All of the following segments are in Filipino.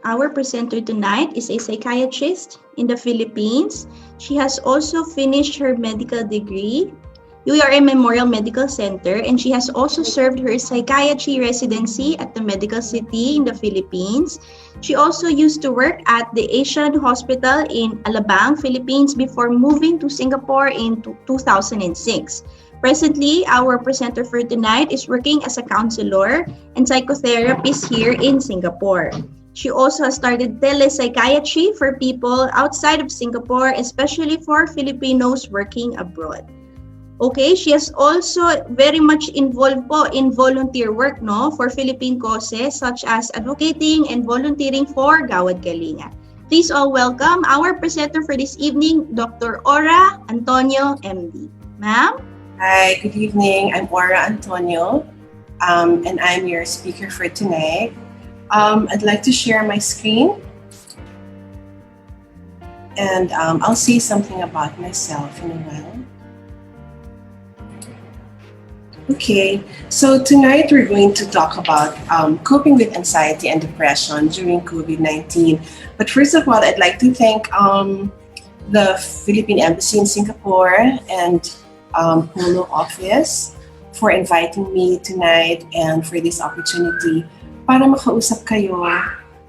Our presenter tonight is a psychiatrist in the Philippines. She has also finished her medical degree. We are a Memorial Medical Center, and she has also served her psychiatry residency at the Medical City in the Philippines. She also used to work at the Asian Hospital in Alabang, Philippines before moving to Singapore in 2006. Presently, our presenter for tonight is working as a counselor and psychotherapist here in Singapore. She also has started telepsychiatry for people outside of Singapore, especially for Filipinos working abroad. Okay, she is also very much involved po in volunteer work for Philippine causes such as advocating and volunteering for Gawad Kalinga. Please all welcome our presenter for this evening, Dr. Ora Antonio, MD. Ma'am? Hi, good evening. I'm Ora Antonio, and I'm your speaker for tonight. I'd like to share my screen, and I'll say something about myself in a while. Okay, so tonight we're going to talk about coping with anxiety and depression during COVID-19. But first of all, I'd like to thank the Philippine Embassy in Singapore and Polo office for inviting me tonight and for this opportunity para makausap kayo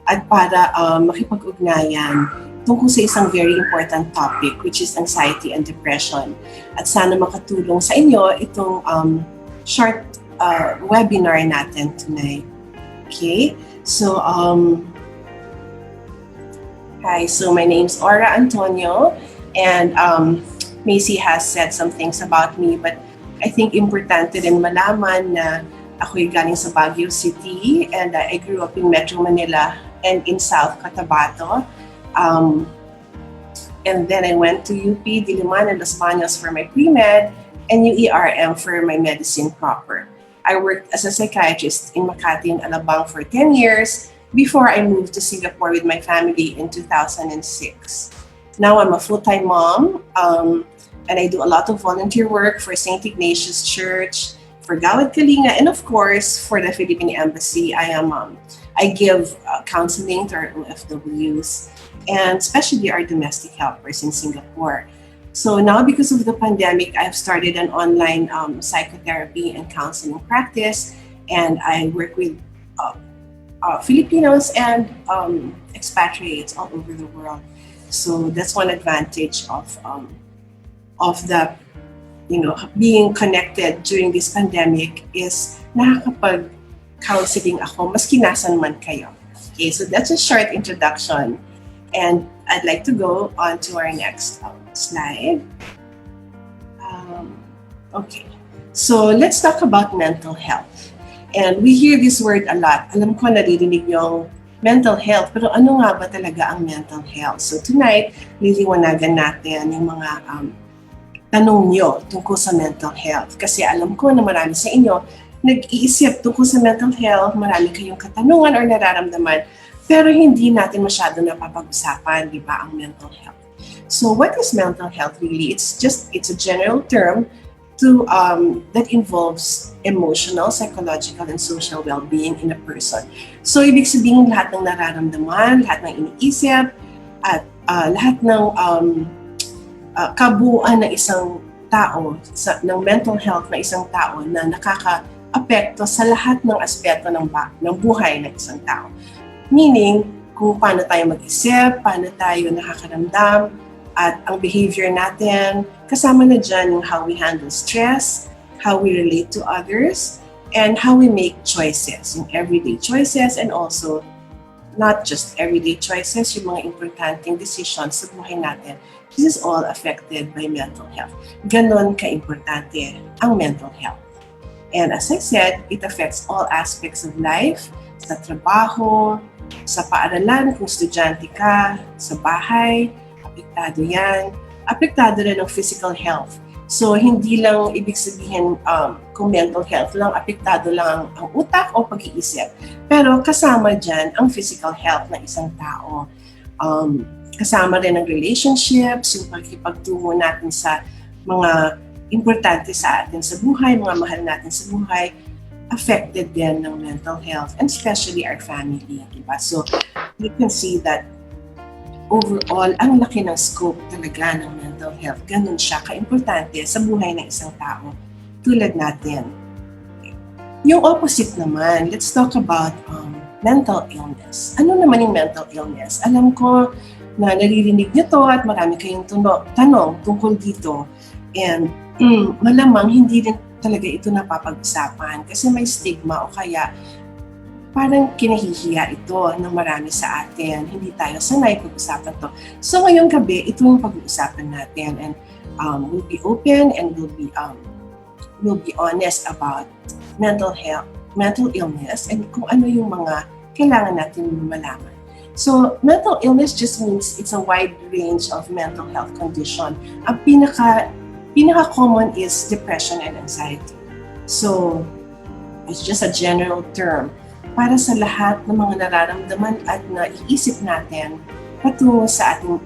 at para makipag-ugnayan tungkol sa isang very important topic, which is anxiety and depression. At sana makatulong sa inyo itong short webinar natin tonight. Okay, so hi, so my name's Ora Antonio, and Macy has said some things about me, but I think importante din malaman na ako'y galing sa Baguio City, and I grew up in Metro Manila and in South Cotabato. And then I went to UP Diliman and Los Baños for my pre-med, and UERM for my medicine proper. I worked as a psychiatrist in Makati and Alabang for 10 years before I moved to Singapore with my family in 2006. Now I'm a full-time mom, and I do a lot of volunteer work for St. Ignatius Church, for Gawad Kalinga, and of course for the Philippine Embassy. I give counseling to our OFWs, and especially our domestic helpers in Singapore. So now, because of the pandemic, I've started an online psychotherapy and counseling practice, and I work with Filipinos and expatriates all over the world. So that's one advantage of the being connected during this pandemic is nakakapag-counseling ako maski nasan man kayo. Okay, so that's a short introduction, and I'd like to go on to our next slide. Okay, so let's talk about mental health. And we hear this word a lot. Alam ko naririnig yung mental health, pero ano nga ba talaga ang mental health? So tonight, liliwanagan natin yung mga tanong nyo tungkol sa mental health. Kasi alam ko na marami sa inyo nag-iisip tungkol sa mental health, marami kayong katanungan or nararamdaman, pero hindi natin masyado napapag-usapan, di ba, ang mental health. So what is mental health really? It's a general term to that involves emotional, psychological, and social well-being in a person. So ibig sabihin lahat ng nararamdaman, lahat ng iniisip, at lahat ng kabuuan ng isang tao, ng mental health na isang tao na nakaka-apekto sa lahat ng aspeto ng buhay ng isang tao. Meaning, kung paano tayo mag-isip, paano tayo nakakaramdam, at ang behavior natin, kasama na dyan yung how we handle stress, how we relate to others, and how we make choices, yung everyday choices, and also not just everyday choices, yung mga importanteng decisions sa buhay natin. This is all affected by mental health. Ganon ka-importante ang mental health. And as I said, it affects all aspects of life, sa trabaho, sa paaralan, kung estudyante ka, sa bahay, apektado yan. Apektado rin ang physical health. So, hindi lang ibig sabihin kung mental health lang, apektado lang ang utak o pag-iisip. Pero kasama dyan ang physical health ng isang tao. Kasama rin ang relationships, yung pagkipagtungo natin sa mga importante sa atin sa buhay, mga mahal natin sa buhay. affected din ng mental health, and especially our family, diba? So, you can see that overall, ang laki ng scope talaga ng mental health. Ganun siya kaimportante sa buhay ng isang tao tulad natin. Yung opposite naman, let's talk about mental illness. Ano naman yung mental illness? Alam ko na naririnig nyo to at marami kayong tanong tungkol dito. And malamang hindi rin talaga ito napapag-usapan kasi may stigma o kaya parang kinahihiya ito ng marami sa atin. Hindi tayo sanay pag-usapan to. So ngayong gabi, ito yung pag-uusapan natin, and we'll be open and we'll be honest about mental health, mental illness, and kung ano yung mga kailangan natin malaman. So mental illness just means it's a wide range of mental health condition. Ang pinaka-common is depression and anxiety. So it's just a general term para sa lahat ng mga nararamdaman at naiisip natin patungo sa ating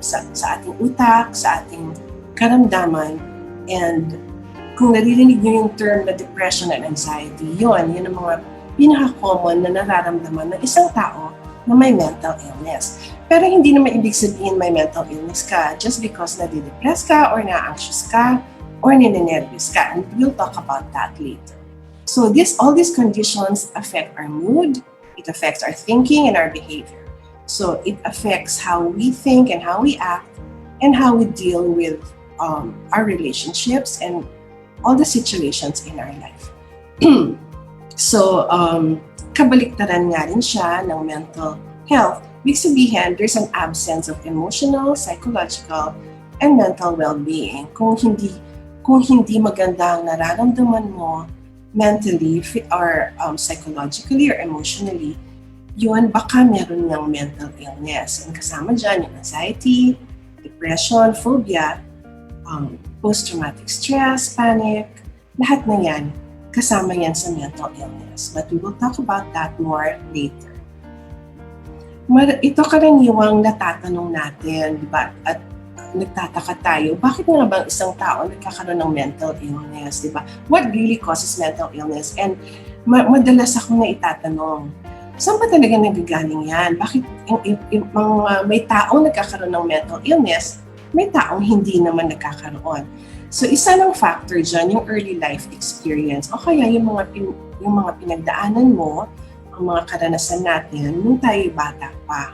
sa ating utak, sa ating karamdaman. And kung naririnig niyo yung term na depression and anxiety, yun ang mga pinaka-common na nararamdaman ng isang tao na may mental illness. Pero hindi naman ibig sabihin may mental illness ka just because nadidepress ka or na-anxious ka or ninenervous ka. And we'll talk about that later. So all these conditions affect our mood, it affects our thinking and our behavior. So it affects how we think and how we act and how we deal with our relationships and all the situations in our life. So kabaliktaran nga rin siya ng mental health. Ibig sabihin, there's an absence of emotional, psychological, and mental well-being. Kung hindi maganda ang nararamdaman mo mentally or psychologically or emotionally, yun baka meron ng mental illness. And kasama dyan yung anxiety, depression, phobia, post-traumatic stress, panic, lahat na yan, kasama yan sa mental illness. But we will talk about that more later. Ito karaniwang natatanong natin, diba? At nagtataka tayo, bakit nga bang isang tao nagkakaroon ng mental illness, diba? What really causes mental illness? And madalas ako na itatanong, saan ba talaga nagagaling yan? Bakit may taong nagkakaroon ng mental illness, may taong hindi naman nagkakaroon? So isa ng factor dyan, yung early life experience, o kaya yung mga pinagdaanan mo, ang mga karanasan natin nung tayo bata pa.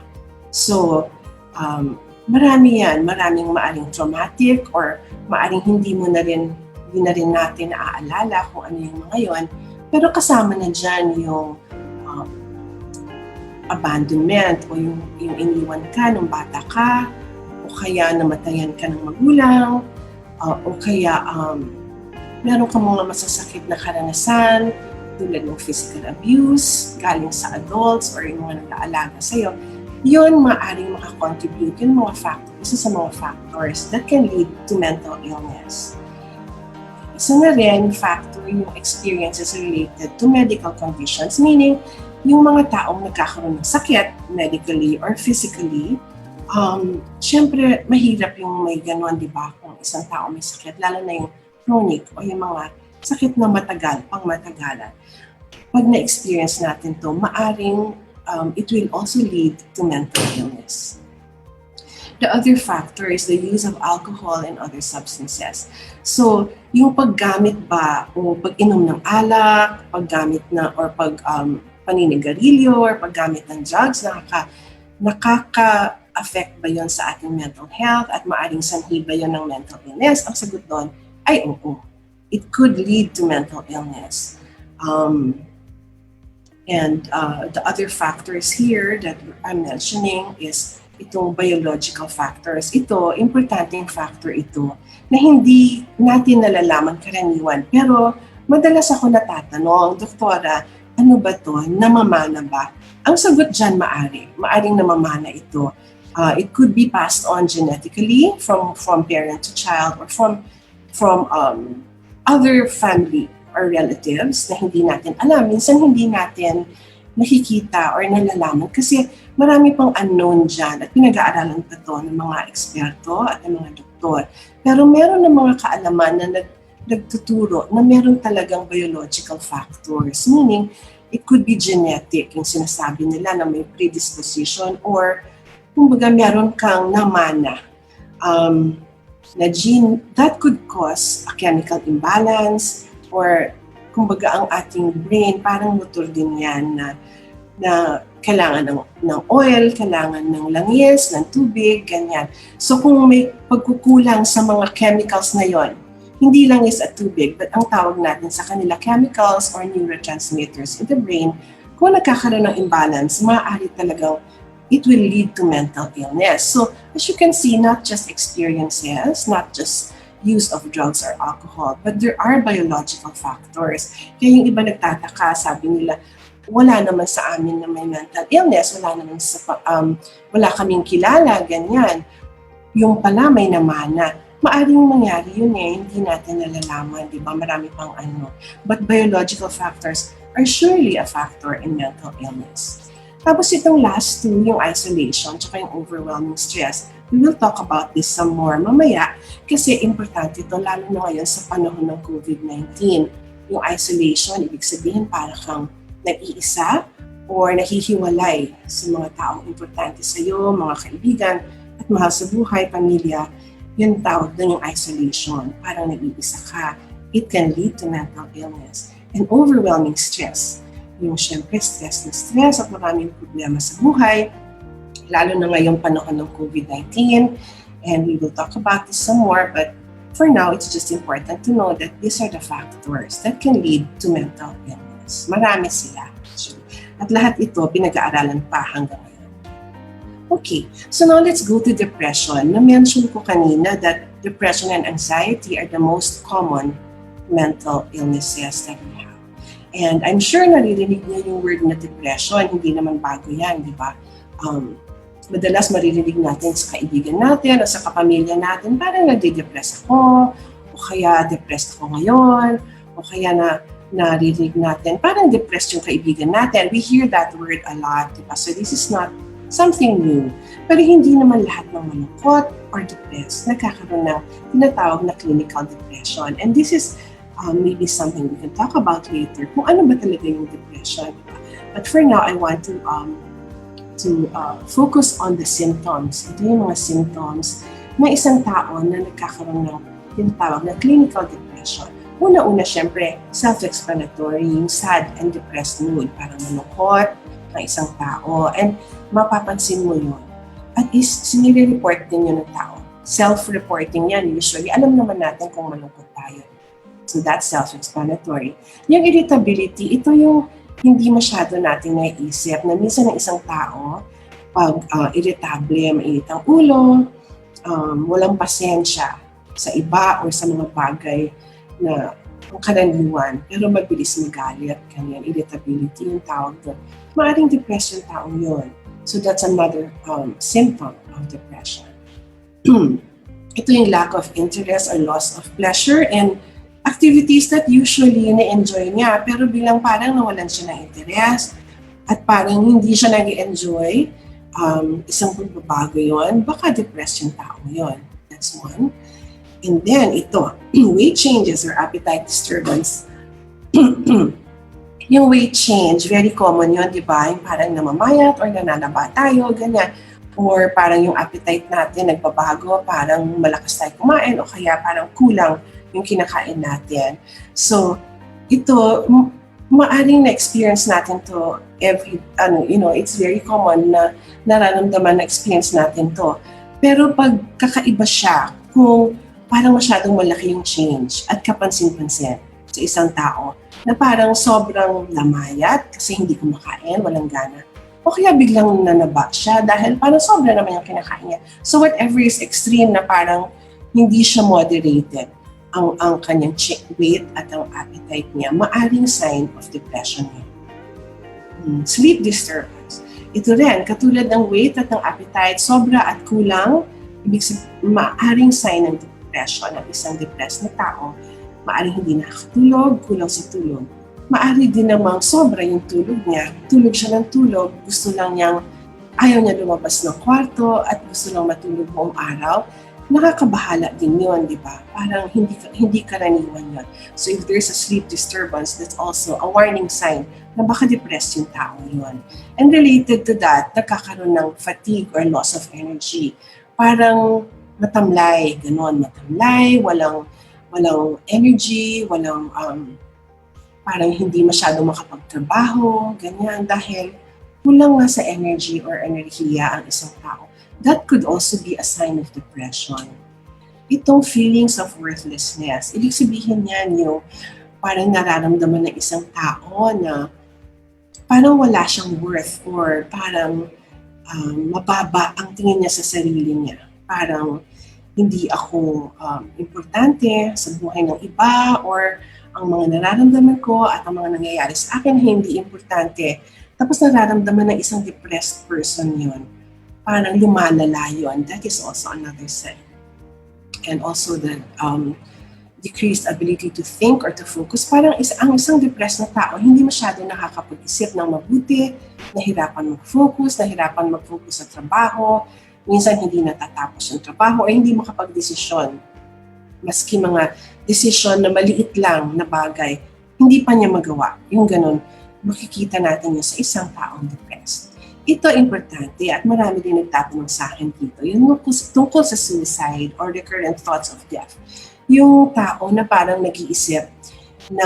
So, marami yan. Maraming maaring traumatic or maaring hindi na rin natin naaalala kung ano yung mga yon. Pero kasama na dyan yung abandonment o yung iniwan ka nung bata ka, o kaya namatayan ka ng magulang, o kaya meron ka mga masasakit na karanasan tulad ng physical abuse galing sa adults or yung mga nag-aalaga sa'yo. Yun maaaring makakontribute yung isa sa mga factors that can lead to mental illness. Isa na rin factor yung experiences related to medical conditions, meaning yung mga taong nagkakaroon ng sakit medically or physically. Siyempre, mahirap yung may ganon, di ba? Kung isang tao may sakit, lalo na yung chronic o yung mga sakit na pangmatagalan. Pag na-experience natin to, maaring it will also lead to mental illness. The other factor is the use of alcohol and other substances. So, yung paggamit ba o pag-inom ng alak, paninigarilyo or paggamit ng drugs, nakaka-affect ba yon sa ating mental health at maaring sanhi ba yon ng mental illness? Ang sagot doon ay oo. It could lead to mental illness. And the other factors here that I'm mentioning is itong biological factors. Ito, importanteng factor ito na hindi natin nalalaman karaniwan. Pero madalas ako natatanong, Doktora, ano ba to? Namamana ba? Ang sagot dyan maaring namamana ito. It could be passed on genetically from parent to child or from other family or relatives na hindi natin alam. Minsan hindi natin nakikita or nalalaman kasi marami pang unknown dyan at pinag-aaralan pa to ng mga eksperto at ng mga doktor. Pero meron ng mga kaalaman na nagtuturo na meron talagang biological factors. Meaning, it could be genetic, yung sinasabi nila na may predisposition, or kumbaga meron kang namana na gene that could cause a chemical imbalance, or kumbaga ang ating brain parang motor din yan na kailangan ng oil, kailangan ng langis, ng tubig, ganyan. So kung may pagkukulang sa mga chemicals na yon, hindi langis at tubig, but ang tawag natin sa kanila chemicals or neurotransmitters in the brain, kung nagkakaroon ng imbalance, maaari talagang it will lead to mental illness. So as you can see, not just experiences, not just use of drugs or alcohol, but there are biological factors. Kaya yung iba nagtataka, sabi nila, wala naman sa amin na may mental illness, wala kaming kilala, ganyan. Yung pala may namana. Maaring mangyari yun hindi natin nalalaman, di ba? Marami pang ano. But biological factors are surely a factor in mental illness. Tapos itong last two, yung isolation, tsaka yung overwhelming stress, we will talk about this some more mamaya kasi importante ito, lalo na ngayon sa panahon ng COVID-19. Yung isolation, ibig sabihin para kang nag-iisa or nahihiwalay sa mga taong importante sa iyo, mga kaibigan at mahal sa buhay, pamilya. Yun tawag doon yung isolation, parang nag-iisa ka. It can lead to mental illness and overwhelming stress. Yung syempre stress na stress at maraming problema sa buhay, lalo na ngayong panahon ng COVID-19, and we will talk about this some more, but for now, it's just important to know that these are the factors that can lead to mental illness. Marami sila. At lahat ito, pinag-aaralan pa hanggang ngayon. Okay, so now let's go to depression. Na-mention ko kanina that depression and anxiety are the most common mental illnesses that we have. And I'm sure naririnig niyo yung word na depression, hindi naman bago yan, di ba? Madalas maririnig natin sa kaibigan natin o sa kapamilya natin, parang nade-depress ako, o kaya depressed ako ngayon, o kaya naririnig natin, parang depressed yung kaibigan natin. We hear that word a lot, di ba? So this is not something new. Pero hindi naman lahat ng malungkot or depressed nagkakaroon ng tinatawag na clinical depression. And this is maybe something we can talk about later, kung ano ba talaga yung depression. But for now, I want to focus on the symptoms. Ito yung mga symptoms ng isang tao na nagkakaroon ng tinatawag na clinical depression. Una-una, syempre, self-explanatory, yung sad and depressed mood, parang malungkot ng isang tao. And mapapansin mo yun. At sinire-report din yun ng tao. Self-reporting yan, usually. Alam naman natin kung malungkot tayo. So that's self-explanatory. Yung irritability, ito yung hindi masyado natin naiisip na minsan ng isang tao, pag irritable, mainit ang ulo, walang pasensya sa iba o sa mga bagay na karaniwan, pero mabilis magalit, ganyan, irritability yung tawag doon. Maaring depression taong yun. So that's another symptom of depression. Ito yung lack of interest or loss of pleasure and activities that usually na-enjoy niya, pero bilang parang nawalan siya ng interest at parang hindi siya nag-enjoy, isang pagbabago yun, baka depressed yung tao yun. That's one. And then ito, weight changes or appetite disturbance. Yung weight change, very common yun, di ba? Yung parang namamayat or nananaba tayo, ganyan. Or parang yung appetite natin nagbabago, parang malakas tayo kumain o kaya parang kulang yung kinakain natin. So, ito, maaring na-experience natin to it's very common na nararamdaman na experience natin to. Pero pag kakaiba siya, kung parang masyadong malaki yung change at kapansin-pansin sa isang tao, na parang sobrang lamayat kasi hindi kumakain, walang gana. O kaya biglang nanaba siya dahil parang sobra naman yung kinakain niya. So whatever is extreme na parang hindi siya moderated, ang kanyang weight at ang appetite niya, maaring sign of depression niya. Sleep disturbance. Ito rin, katulad ng weight at ng appetite, sobra at kulang, ibig sabihin, maaring sign ng depression ng isang depressed na tao. Maaring hindi nakakatulog, kulang sa tulog. Maari din namang sobra yung tulog niya. Tulog siya ng tulog, gusto lang niyang, ayaw niya lumabas ng kwarto at gusto lang matulog buong araw. nakakabahala din yun, di ba? Parang hindi karaniwan yun. So if there's a sleep disturbance, that's also a warning sign na baka depressed yung tao yun. And related to that, nagkakaroon ng fatigue or loss of energy. Parang matamlay, ganon, matamlay, walang energy, parang hindi masyadong makapagtrabaho, ganyan, dahil kulang nga sa energy or enerhiya ang isang tao. That could also be a sign of depression. Itong feelings of worthlessness, ibig sabihin yan yung parang nararamdaman ng isang tao na parang wala siyang worth or parang mababa ang tingin niya sa sarili niya. Parang hindi ako importante sa buhay ng iba or ang mga nararamdaman ko at ang mga nangyayari sa akin hindi importante. Tapos nararamdaman ng isang depressed person yon. Parang lumalala yun. That is also another sign. And also the decreased ability to think or to focus. Parang ang isang depressed na tao, hindi masyado nakakapag-isip ng mabuti, nahirapan mag-focus sa trabaho, minsan hindi natatapos yung trabaho o hindi makapag-desisyon. Maski mga desisyon na maliit lang na bagay, hindi pa niya magawa. Yung ganun, makikita natin yun sa isang taong depressed. Ito importante at marami din nagtatanong sa akin dito. Yung tungkol sa suicide or recurrent thoughts of death. Yung tao na parang nag-iisip na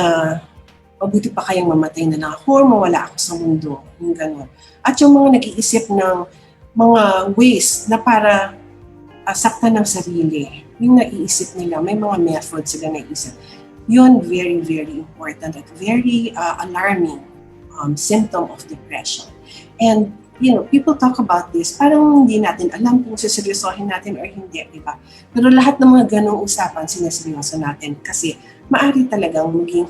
mabuti pa kayang mamatay na lang ako or mawala ako sa mundo. Yung gano'n. At yung mga nag-iisip ng mga ways na para saktan ng sarili. Yung naiisip nila, may mga methods sila naiisip. Yun, very, very important at very alarming symptom of depression. And people talk about this, parang hindi natin alam kung siseryosohin natin or hindi, di ba? Pero lahat ng mga ganong usapan, sineseryoso natin kasi maaari talagang maging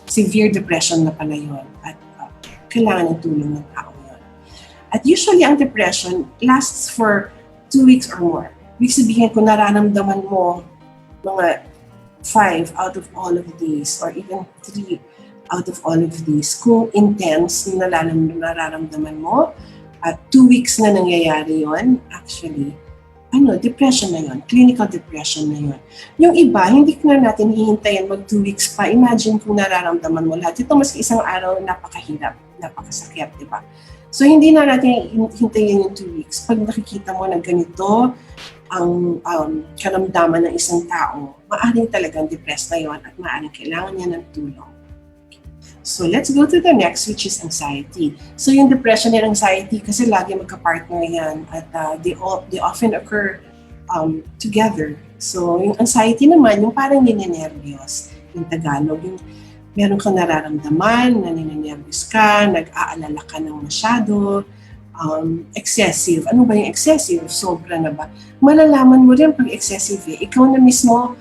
severe depression na pala yun at kailangan ng tulong ng tao yun. At usually, ang depression lasts for 2 weeks or more. Ibig sabihin, kung nararamdaman mo mga 5 out of all of these or even 3 out of all of these, kung intense na nararamdaman mo, at 2 weeks na nangyayari yon, actually, depression na yon, clinical depression na yon. Yung iba, hindi na natin hihintayin mag 2 weeks pa. Imagine kung nararamdaman mo lahat. Ito maski isang araw, napakahirap, napakasakit, di ba? So, hindi na natin hintayin yung 2 weeks. Pag nakikita mo na ganito, ang karamdaman ng isang tao, maaaring talagang depressed na yon at maaaring kailangan niya ng tulong. So let's go to the next, which is anxiety. So yung depression and anxiety, kasi lagi magka-partner yan at they often occur together. So yung anxiety naman, yung parang ninenervyos, yung Tagalog, yung meron kang nararamdaman, na ninenervyos ka, nag-aalala ka ng masyado, excessive. Ano ba yung excessive? Sobra na ba? Malalaman mo rin pag excessive ikaw na mismo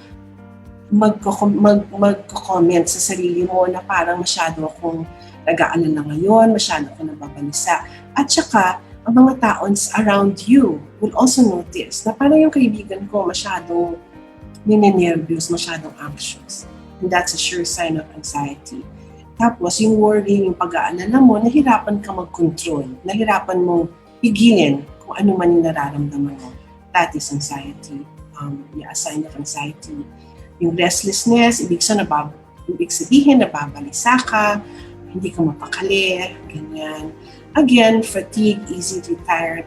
magko-comment sa sarili mo na parang masyado akong nag-aalala ngayon, masyado akong nababalisa. At saka, ang mga taons around you will also notice na parang yung kaibigan ko masyadong ninenervyos, masyadong anxious. And that's a sure sign of anxiety. Tapos, yung worry, yung pag-aalala mo, nahirapan ka mag-control, nahirapan mong pigilin kung ano man yung nararamdaman mo. That is anxiety, a sign of anxiety. Yung restlessness, ibig sabihin nababalisa ka, hindi ka mapakali, ganyan. Again, fatigue, easily tired,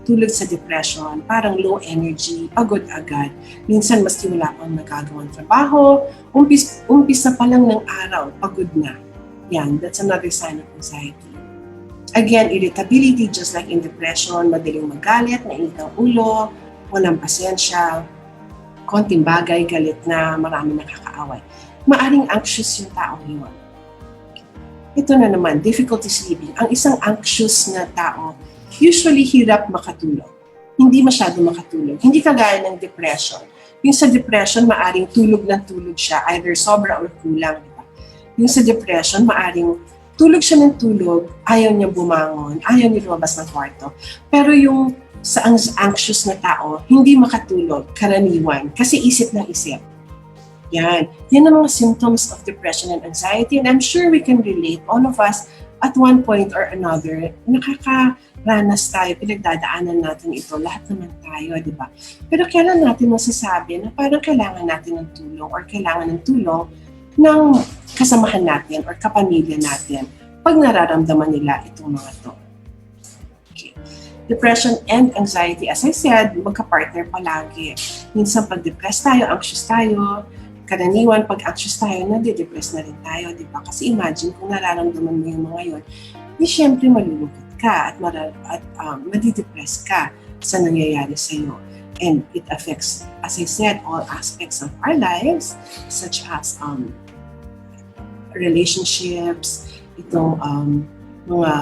tulad sa depression, parang low energy, pagod agad. Minsan maski wala pang nagagawang trabaho, umpisa pa lang ng araw, pagod na. Yan, that's another sign of anxiety. Again, irritability, just like in depression, madaling magalit, mainit ang ulo, walang pasensya, konting bagay, galit na, marami nakakaaway. Maaring anxious yung tao yun. Ito na naman, difficulty sleeping. Ang isang anxious na tao, usually hirap makatulog. Hindi masyado makatulog. Hindi kagaya ng depression. Yung sa depression, maaring tulog ng tulog siya, either sobra or kulang. Diba? Yung sa depression, maaring tulog siya ng tulog, ayaw niya bumangon, ayaw niya lumabas ng kwarto. Pero yung sa anxious na tao, hindi makatulog, karaniwan, kasi isip ng isip. Yan ang mga symptoms of depression and anxiety, and I'm sure we can relate, all of us, at one point or another, nakakaranas tayo, pinagdadaanan natin ito, lahat naman tayo, di ba? Pero kailan natin masasabi na parang kailangan natin ng tulong or kailangan ng tulong ng kasamahan natin or kapamilya natin pag nararamdaman nila itong mga to. Okay. Depression and anxiety, as I said, magka-partner palagi. Minsan pag depressed tayo, anxious tayo, karaniwan pag anxious tayo, nade-depress na rin tayo, di ba? Kasi imagine kung nararamdaman mo yung mga yun, di syempre malulungkot ka at madidepress ka sa nangyayari sa'yo. And it affects, as I said, all aspects of our lives, such as relationships, itong mga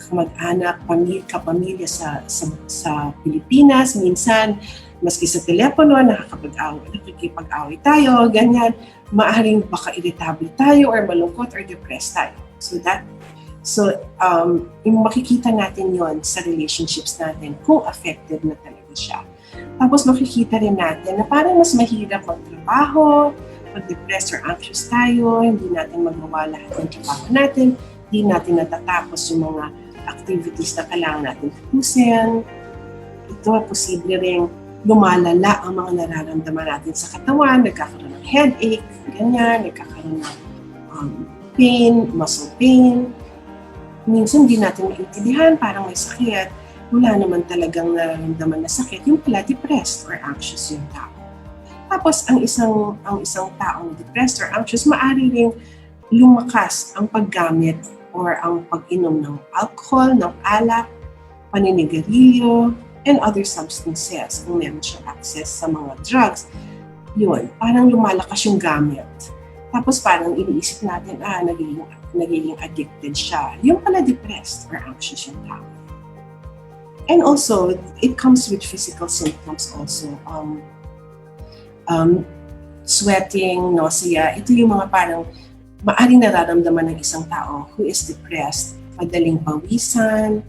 kamag-anak, kapamilya sa Pilipinas, minsan maski sa telepono, nakikipag-away tayo, ganyan, maaaring baka irritable tayo or malungkot or depressed tayo. Yung makikita natin yon sa relationships natin kung affected na talaga siya. Tapos makikita rin natin na parang mas mahirap magtrabaho, pag-depressed or anxious tayo, hindi natin magawa lahat ng trabaho natin, hindi natin natatapos yung mga activities na kailangan natin tapusin. Ito, posible rin lumalala ang mga nararamdaman natin sa katawan, nagkakaroon ng headache, ganyan, nagkakaroon ng pain, muscle pain. Minsan hindi natin maintindihan, parang may sakit, wala naman talagang nararamdaman na sakit, yung pala depressed or anxious yung tao. Tapos ang isang taong depressed or anxious, maaari ring lumakas ang paggamit or ang pag-inom ng alcohol, ng alak, paninigarilyo, and other substances, kung meron siyang access sa mga drugs. Yun, parang lumalakas yung gamit. Tapos parang iniisip natin, nagiging addicted siya. Yung pala depressed or anxious yung tao. And also, it comes with physical symptoms also. Sweating, nausea, ito yung mga parang maaring nararamdaman ng isang tao who is depressed. Madaling pawisan,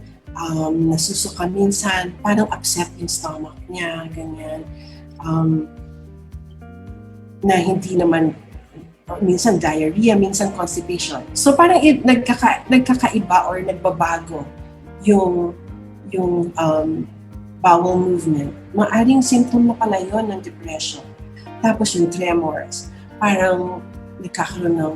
nasusuka minsan, parang upset yung stomach niya, ganyan. Na hindi naman, minsan diarrhea, minsan constipation. So parang nagkakaiba or nagbabago yung bowel movement. Maaring symptom na pala yun ng depression. Tapos yung tremors, parang nagkakaroon ng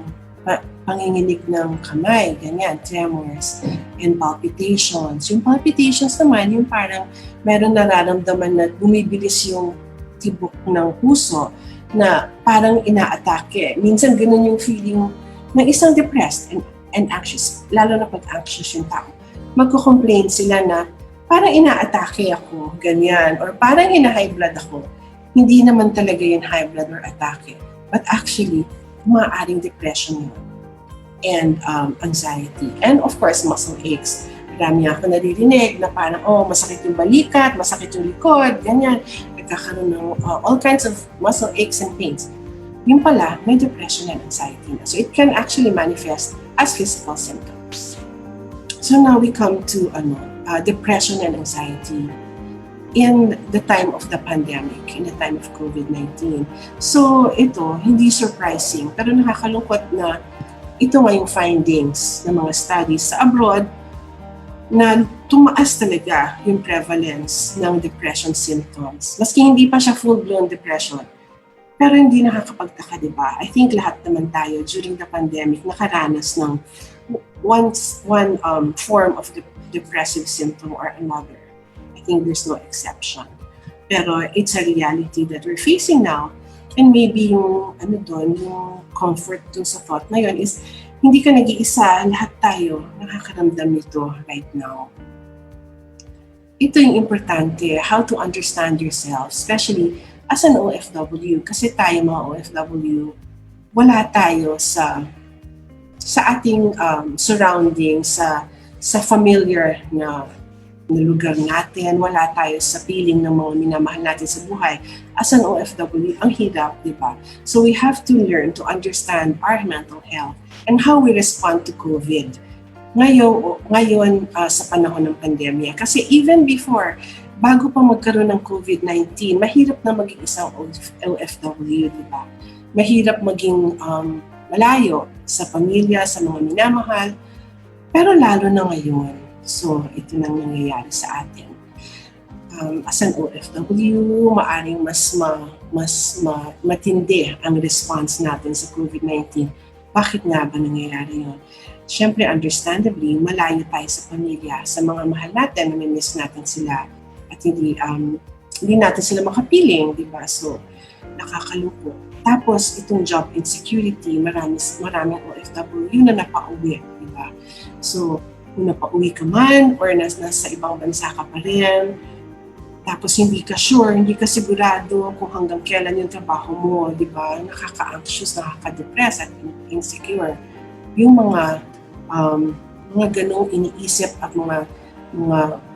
panginginig ng kamay, ganyan, tremors, and palpitations. Yung palpitations naman, yung parang meron nararamdaman na bumibilis yung tibok ng puso na parang inaatake. Minsan ganun yung feeling ng isang depressed and anxious, lalo na pag anxious yung tao. Magko-complain sila na parang inaatake ako, ganyan, or parang ina-high blood ako. Hindi naman talaga yung high blood or atake, but actually, maaaring depression yun. And anxiety. And of course, muscle aches. Marami ako naririnig na parang, masakit yung balikat, masakit yung likod, ganyan. Nagkakaroon ng all kinds of muscle aches and pains. Yung pala, may depression and anxiety na. So it can actually manifest as physical symptoms. So now we come to depression and anxiety in the time of the pandemic, in the time of COVID-19. So ito, hindi surprising, pero nakakalungkot na ito nga yung findings ng mga studies sa abroad na tumaas talaga yung prevalence ng depression symptoms. Maski hindi pa siya full-blown depression, pero hindi nakakapagtaka, di ba? I think lahat naman tayo during the pandemic nakaranas ng one form of depressive symptom or another. I think there's no exception. Pero it's a reality that we're facing now. And maybe yung yung comfort dun sa thought na yun is hindi ka nag-iisa, lahat tayo nakakaramdam nito right now. Ito yung importante, how to understand yourself, especially as an OFW. Kasi tayo mga OFW, wala tayo sa ating surroundings, sa familiar na lugar natin, wala tayo sa piling ng mga minamahal natin sa buhay. As an OFW, ang hirap, di ba? So we have to learn to understand our mental health and how we respond to COVID. Ngayon sa panahon ng pandemya. Kasi even before bago pa magkaroon ng COVID-19, mahirap na maging isang OFW, di ba? Mahirap maging malayo sa pamilya, sa mga minamahal, pero lalo na ngayon. So, ito nang nangyayari sa atin. As an OFW, maaring mas matindi ang response natin sa COVID-19. Bakit nga ba nangyayari yun? Siyempre, understandably, malayo tayo sa pamilya, sa mga mahal natin, namimiss natin sila at hindi natin sila makapiling, di ba? So, nakakalungkot. Tapos, itong job insecurity, maraming OFW na napauwi, di ba? So, kung napauwi ka man or nasa ibang bansa ka pa rin, tapos hindi ka sure, hindi ka sigurado kung hanggang kailan yung trabaho mo, di ba? Nakaka-anxious, nakaka-depress at insecure. Yung mga ganong iniisip at mga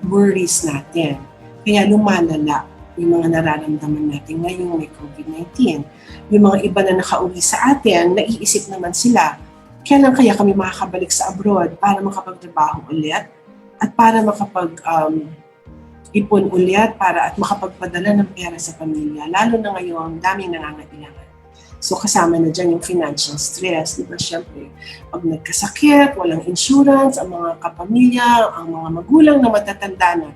worries natin. Kaya lumalala yung mga nararamdaman natin ngayong may COVID-19. Yung mga iba na nakauwi sa atin, naiisip naman sila, kailan kaya kami makakabalik sa abroad para makapagtrabaho ulit at para ipon ulit at makapagpadala ng pera sa pamilya. Lalo na ngayon, daming nangangailangan. So kasama na dyan yung financial stress, di ba? Siyempre, pag nagkasakit, walang insurance, ang mga kapamilya, ang mga magulang na matatanda na,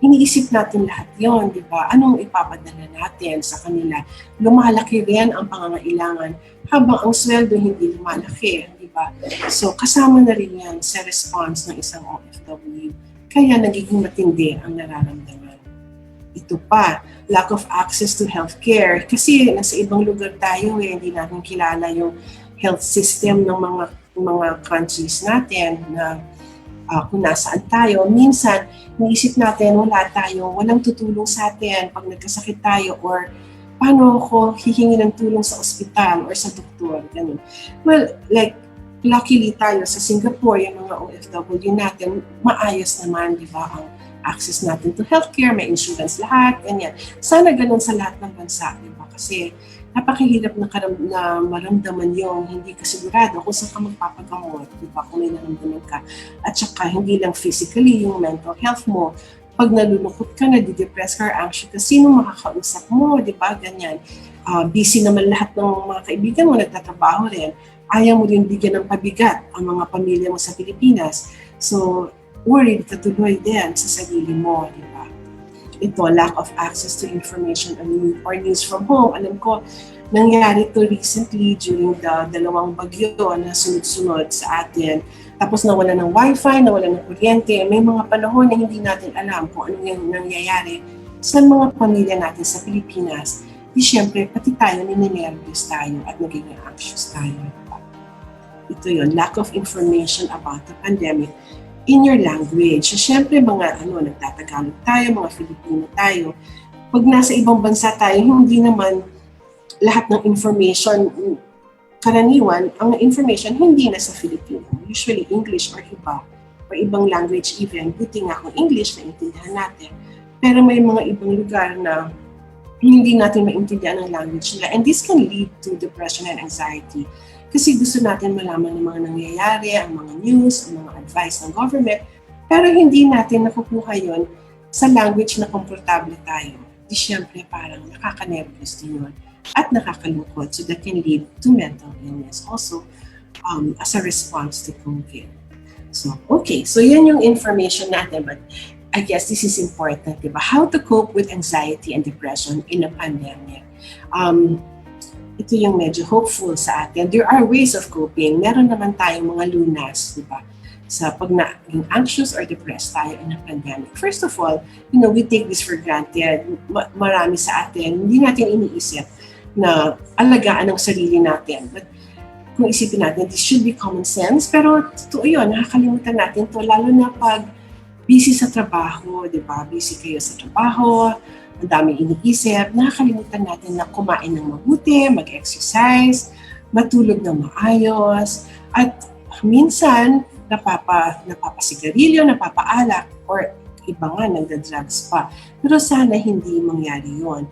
iniisip natin lahat yon, di ba? Anong ipapadala natin sa kanila? Lumalaki rin ang pangangailangan habang ang sweldo hindi lumalaki, di ba? So kasama na rin yan sa response ng isang OFW. Kaya nagiging matindi ang nararamdaman. Ito pa, lack of access to healthcare. Kasi nasa ibang lugar tayo, hindi natin kilala yung health system ng mga countries natin na kung nasaan tayo. Minsan, naisip natin walang tutulong sa atin pag nagkasakit tayo or paano ako hihingi ng tulong sa ospital or sa doktor. Ganun. Well, luckily tayo sa Singapore, yung mga OFW natin, maayos naman, di ba, ang access natin to healthcare, may insurance lahat, ganyan. Sana ganun sa lahat ng bansa, di ba? Kasi napakahirap na maramdaman yung hindi ka sigurado kung saan ka magpapagamot, di ba? Kung may naramdaman ka. At saka hindi lang physically, yung mental health mo. Pag nalulungkot ka, nadidepress ka or anxious ka, sino makakausap mo, di ba? Ganyan. Busy naman lahat ng mga kaibigan mo, nagtatrabaho rin. Ayaw mo rin bigyan ng pabigat ang mga pamilya mo sa Pilipinas. So, worried ka tuloy din sa sarili mo, di ba? Ito, lack of access to information or news from home. Alam ko, nangyari ito recently during the dalawang bagyo na sunod-sunod sa atin. Tapos nawala ng wifi, nawala ng kuryente. May mga panahon na hindi natin alam kung ano yung nangyayari sa mga pamilya natin sa Pilipinas. Di syempre, pati tayo, nininervous tayo at naging anxious tayo. Ito yun, lack of information about the pandemic in your language. So, syempre, nagtatagalog tayo, mga Filipino tayo. Pag nasa ibang bansa tayo, hindi naman lahat ng information, karaniwan, ang information hindi na sa Filipino. Usually, English or iba, or ibang language even. Buti nga kung English, naintindihan natin. Pero may mga ibang lugar na hindi natin maintindihan ang language nila. And this can lead to depression and anxiety. Kasi gusto natin malaman ng mga nangyayari, ang mga news, ang mga advice ng government, pero hindi natin nakukuha yon sa language na komportable tayo. Di syempre parang nakaka-nervous din yun at nakakalungkot. So that can lead to mental illness also as a response to COVID. So, okay. So yan yung information natin, but I guess this is important, diba? How to cope with anxiety and depression in a pandemic. Ito yung medyo hopeful sa atin. There are ways of coping. Meron naman tayong mga lunas, di ba? Sa pag naging anxious or depressed tayo in a pandemic. First of all, we take this for granted. Marami sa atin, hindi natin iniisip na alagaan ang sarili natin. But kung isipin natin, this should be common sense. Pero totoo yun, nakakalimutan natin to lalo na pag busy sa trabaho, di ba? Busy kayo sa trabaho, ang daming iniisip, nakakalimutan natin na kumain ng mabuti, mag-exercise, matulog ng maayos, at minsan napapasigarilyo, napapaalak, or iba nga nagda-drugs pa. Pero sana hindi mangyari yun.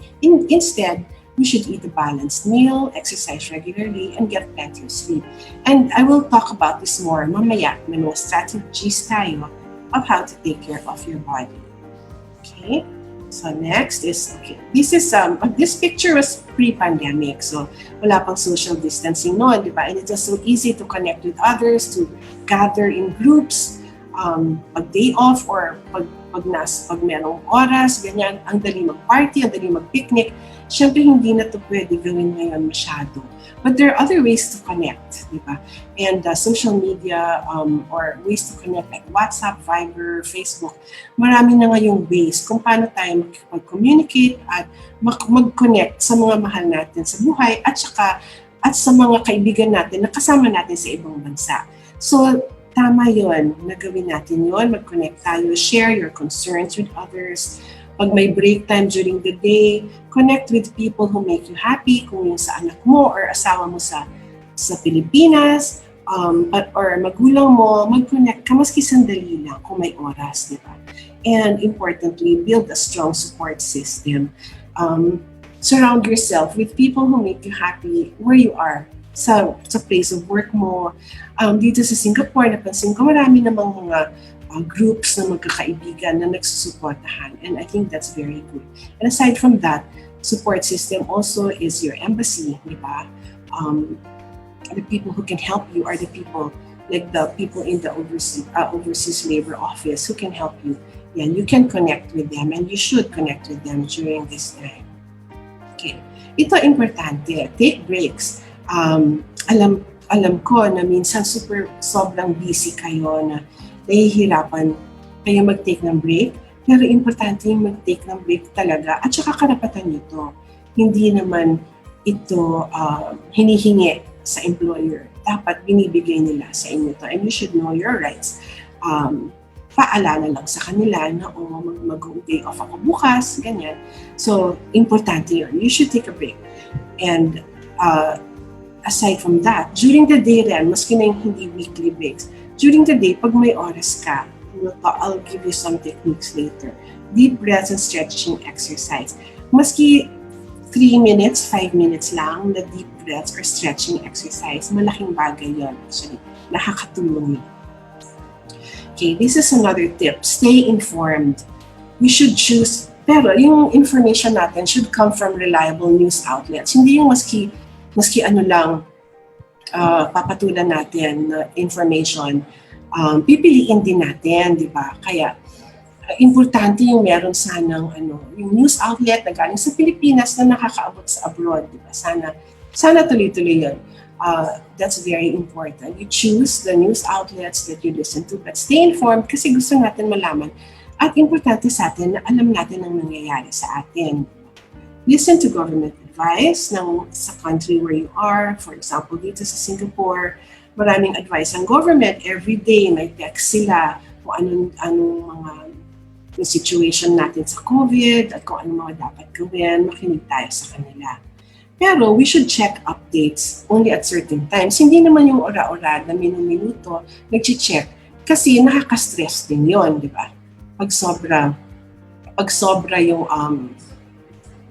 Instead, we should eat a balanced meal, exercise regularly, and get plenty of sleep. And I will talk about this more mamaya. May mga strategies tayo of how to take care of your body. Okay? So next is, okay, this picture was pre-pandemic, so wala pang social distancing noon, di ba? And it was so easy to connect with others, to gather in groups, pag day off or pag merong oras, ganyan, ang dali mag-party, ang dali mag-picnic. Siyempre, hindi na to pwede gawin ngayon masyado. But there are other ways to connect, di ba? And social media or ways to connect like WhatsApp, Viber, Facebook, marami na ngayong ways kung paano tayo mag-communicate at mag-connect sa mga mahal natin sa buhay at sa mga kaibigan natin na kasama natin sa ibang bansa. So, tama yun, nagawin natin yun, mag-connect tayo, share your concerns with others. Pag may break time during the day, connect with people who make you happy, kung yung sa anak mo or asawa mo sa Pilipinas, or magulang mo, mag-connect ka maski sandali lang kung may oras, di ba? And importantly, build a strong support system. Surround yourself with people who make you happy where you are, sa place of work mo. Dito sa Singapore, napansin ko marami namang mga groups na magkakaibigan na nagsusuportahan. And I think that's very good. And aside from that, support system also is your embassy, di ba? The people who can help you are the people, like the people in the overseas labor office who can help you. Yeah, you can connect with them and you should connect with them during this time. Okay. Ito importante, take breaks. Alam ko na minsan sobrang busy kayo na nahihirapan kayo mag-take ng break, pero importante yung mag-take ng break talaga at saka karapatan nito. Hindi naman ito hinihingi sa employer. Dapat binibigay nila sa inyo to and you should know your rights. Paalala lang sa kanila na mag-day off ako bukas, ganyan. So, importante yun. You should take a break. And aside from that, during the day rin, maski na yung hindi weekly breaks, during the day, pag may oras ka, I'll give you some techniques later. Deep breaths and stretching exercise. Maski 3 minutes, 5 minutes lang na deep breaths or stretching exercise, malaking bagay yun. Actually, nakakatulong yun. Okay, this is another tip. Stay informed. We should choose, pero yung information natin should come from reliable news outlets. Hindi yung maski ano lang, papatulan natin na information, pipiliin din natin, di ba? Kaya, importante yung meron sanang yung news outlet na galing sa Pilipinas na nakakaabot sa abroad, di ba? Sana tuloy-tuloy yun. That's very important. You choose the news outlets that you listen to, but stay informed kasi gusto natin malaman. At importante sa atin na alam natin ang nangyayari sa atin. Listen to government advice sa country where you are. For example, dito sa Singapore, maraming advice ang government. Every day, may text sila kung anong mga yung situation natin sa COVID at kung anong mga dapat gawin. Makinig tayo sa kanila. Pero we should check updates only at certain times. Hindi naman yung ora-ora na minuto nag-check kasi nakaka-stress din yon, di ba? Pag sobra yung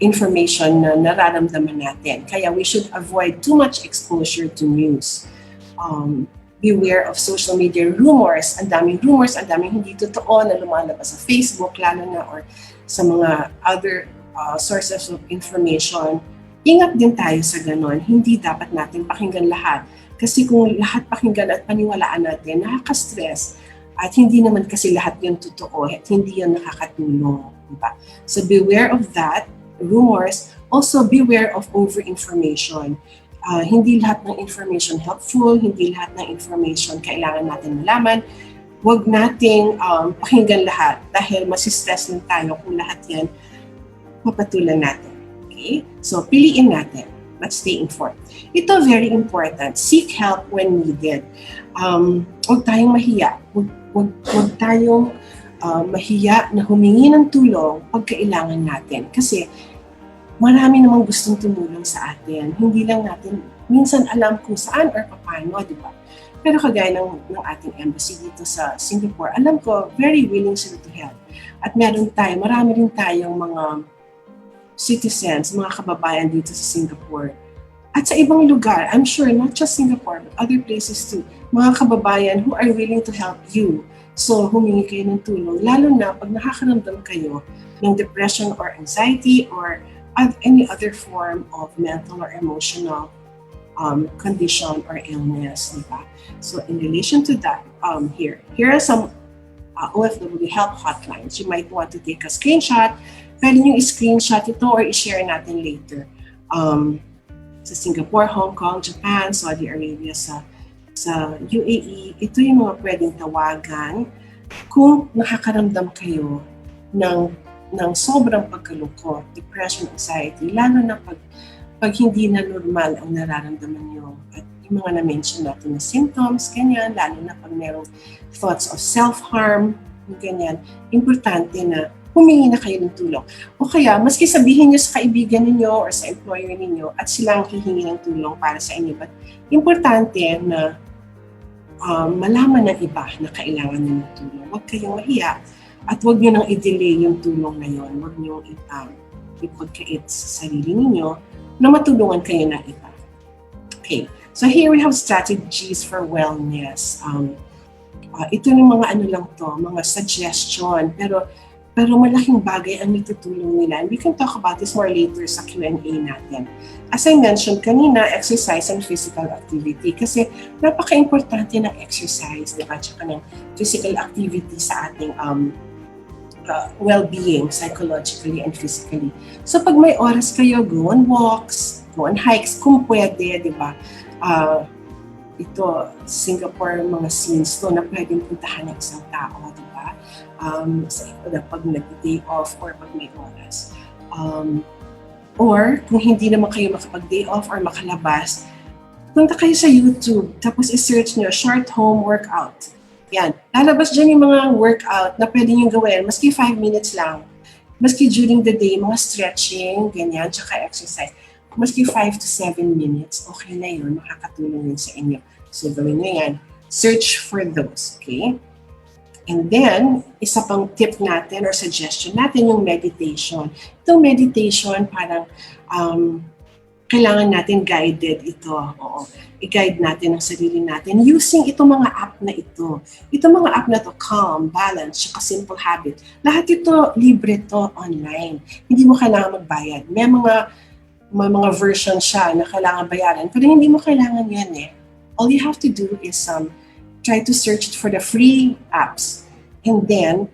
information na nararamdaman natin. Kaya we should avoid too much exposure to news. Beware of social media rumors. Ang daming rumors, ang daming hindi totoo na lumalabas sa Facebook, lalo na or sa mga other sources of information. Ingat din tayo sa ganon. Hindi dapat natin pakinggan lahat. Kasi kung lahat pakinggan at paniwalaan natin, nakaka-stress. At hindi naman kasi lahat yun totoo at hindi yun nakakatulong. Diba? So beware of that. Rumors, also beware of over-information. Hindi lahat ng information helpful, hindi lahat ng information kailangan natin malaman. Huwag nating pakinggan lahat dahil masistress lang tayo kung lahat yan papatulan natin. Okay? So, piliin natin, but stay informed. Ito, very important. Seek help when needed. Huwag tayong mahiya. Huwag tayong mahiya na humingi ng tulong pag kailangan natin. Kasi marami namang gustong tumulong sa atin. Hindi lang natin minsan alam kung saan or paano, di ba? Pero kagaya ng ating embassy dito sa Singapore, alam ko, very willing sila to help. At marami rin tayong mga citizens, mga kababayan dito sa Singapore At sa ibang lugar, I'm sure not just Singapore, but other places too, mga kababayan who are willing to help you. So, humingi kayo ng tulong, lalo na pag nakakaramdam kayo ng depression or anxiety or any other form of mental or emotional condition or illness, di ba? So, in relation to that, here are some OFW help hotlines. You might want to take a screenshot. Pwede nyo i-screenshot ito or i-share natin later. Sa Singapore, Hong Kong, Japan, Saudi Arabia, sa UAE, ito yung mga pwedeng tawagan kung nakakaramdam kayo ng sobrang pagkalungkot, depression, anxiety, lalo na pag hindi na normal ang nararamdaman nyo. At yung mga na-mention natin na symptoms, ganyan, lalo na pag merong thoughts of self-harm, ganyan, importante na humingi na kayo ng tulong. O kaya, maski sabihin nyo sa kaibigan ninyo or sa employer ninyo at silang hihingi ng tulong para sa inyo. But importante na malaman ng iba na kailangan nyo ng tulong. Huwag kayong mahiya at huwag nyo nang i-delay yung tulong na yun. Huwag nyo ipagkait sa sarili ninyo na matulungan kayo ng iba. Okay, so here we have strategies for wellness. Ito yung mga ano lang to, mga suggestion, pero malaking bagay ang natutulong nila. And we can talk about this more later sa Q&A natin. As I mentioned kanina, exercise and physical activity. Kasi napaka-importante ng exercise, di ba? Tsaka ng physical activity sa ating well-being, psychologically and physically. So pag may oras kayo, go on walks, go on hikes, kung pwede, di ba? Ito, Singapore, mga scenes to na pwedeng puntahan ng isang tao, di ba? Pag nag-day off or pag may oras. Or kung hindi naman kayo makapag-day off or makalabas, punta kayo sa YouTube, tapos i-search nyo, short home workout. Yan. Lalabas dyan yung mga workout na pwede nyo gawin, maski 5 minutes lang. Maski during the day, mga stretching, ganyan, tsaka exercise. Maski 5 to 7 minutes, okay na yun, makakatulong yun sa inyo. So gawin nyo yan. Search for those, okay? And then, isa pang tip natin or suggestion natin yung meditation. Itong meditation, parang kailangan natin guided ito. Oo. I-guide natin ang sarili natin using itong mga app na ito. Itong mga app na to, Calm, Balance, saka Simple Habit. Lahat ito, libre to online. Hindi mo kailangan magbayad. May mga version siya na kailangan bayaran, pero hindi mo kailangan yan eh. All you have to do is try to search for the free apps and then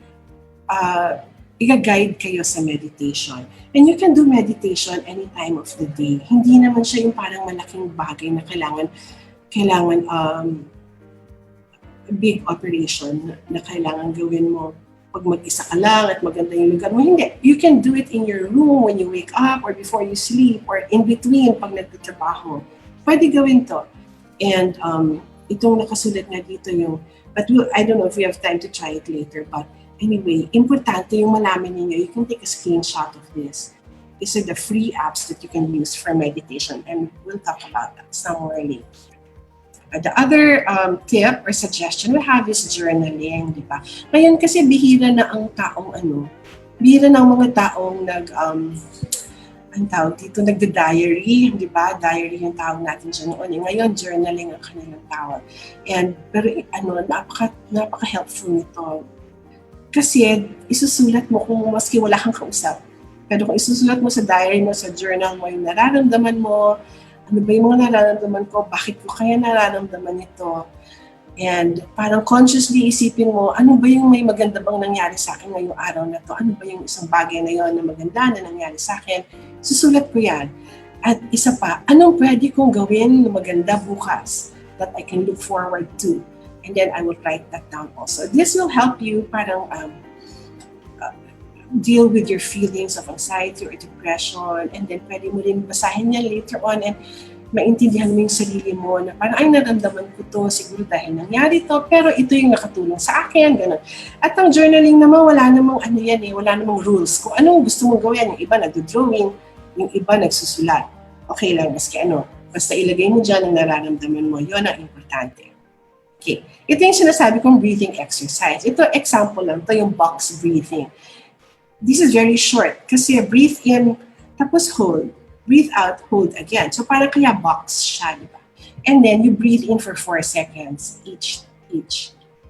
i-guide kayo sa meditation. And you can do meditation any time of the day. Hindi naman siya yung parang malaking bagay na kailangan big operation na kailangan gawin mo pag mag-isa ka lang at maganda yung lugar mo. Hindi. You can do it in your room when you wake up or before you sleep or in between pag nagtatrabaho. Pwede gawin to. And itong nakasulat nga dito yung, but I don't know if we have time to try it later, but anyway, importante yung malaman ninyo, you can take a screenshot of this. These are the free apps that you can use for meditation, and we'll talk about that somewhere later. The other tip or suggestion we have is journaling, di ba? Ngayon kasi bihira na ang taong bihira na ang mga taong nagda-diary, di ba? Diary yung tawag natin dyan noon. Ngayon, journaling ang kanilang tawag. Pero napaka-helpful nito. Kasi isusulat mo kung maski wala kang kausap. Pero kung isusulat mo sa diary mo, sa journal mo, yung nararamdaman mo, ano ba yung mga nararamdaman ko, bakit ko kaya nararamdaman ito? And parang consciously isipin mo, ano ba yung may maganda bang nangyari sa akin ngayong araw na to? Ano ba yung isang bagay na yon na maganda na nangyari sa akin? Susulat ko yan. At isa pa, anong pwede kong gawin na maganda bukas that I can look forward to? And then I will write that down also. This will help you parang deal with your feelings of anxiety or depression, and then pwede mo rin basahin yan later on and maintindihan mo yung sarili mo na parang ay naramdaman ko to siguro dahil nangyari to, pero ito yung nakatulong sa akin, gano'n. At ang journaling naman, wala namang wala namang rules. Kung anong gusto mong gawin, yung iba nagdo-drawing, yung iba nagsusulat. Okay lang, maski basta ilagay mo dyan ang nararamdaman mo, yun ang importante. Okay, ito yung sinasabi kong breathing exercise. Ito example lang, ito yung box breathing. This is very short kasi breathe in, tapos hold. breathe out, hold again. So parang kaya box siya, di ba? And then you breathe in for 4 seconds each.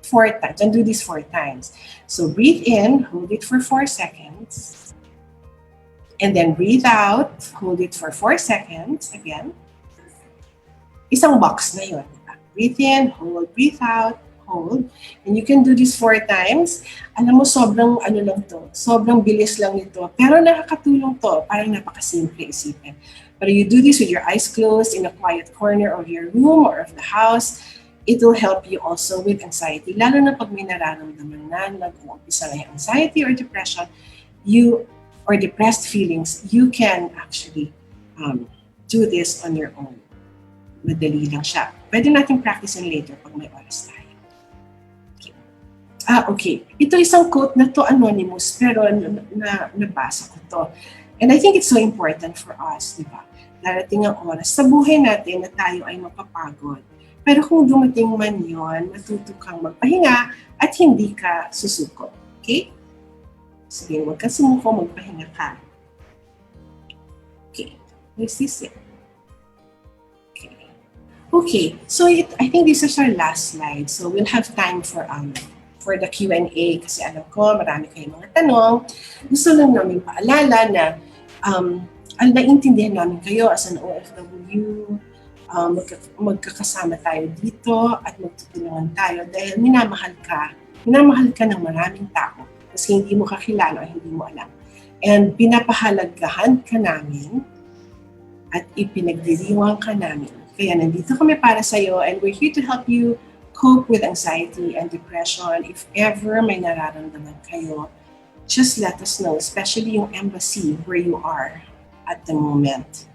4 times. And do this 4 times. So breathe in, hold it for 4 seconds. And then breathe out, hold it for 4 seconds again. Isang box na yun. Breathe in, hold, breathe out, hold. And you can do this 4 times. Alam mo, sobrang ano lang to. Sobrang bilis lang nito. Pero nakakatulong to. Parang napakasimple isipin. But you do this with your eyes closed in a quiet corner of your room or of the house. It will help you also with anxiety. Lalo na pag may nararamdaman na nag-uumpisa na yung anxiety or depression, or depressed feelings, you can actually do this on your own. Madali lang siya. Pwede natin practice later pag may oras tayo. Okay. Okay. Ito isang quote na to anonymous, pero nabasa ko to. And I think it's so important for us, di ba? Darating ang oras sa buhay natin na tayo ay mapapagod. Pero kung dumating man yon, matuto kang magpahinga at hindi ka susuko. Okay? Sige, huwag ka sumuko, magpahinga ka. Okay. This is it. Okay, so I think this is our last slide. So we'll have time for the Q&A kasi alam ko marami kayong mga tanong. Gusto lang namin paalala na naintindihan namin kayo as an OFW. Magkakasama tayo dito at magtutulungan tayo dahil minamahal ka ng maraming tao kasi hindi mo kakilala o hindi mo alam. And pinapahalagahan ka namin at ipinagdiriwang ka namin. Kaya nandito kami para sa iyo and we're here to help you cope with anxiety and depression. If ever may nararamdaman kayo, just let us know, especially yung embassy where you are at the moment.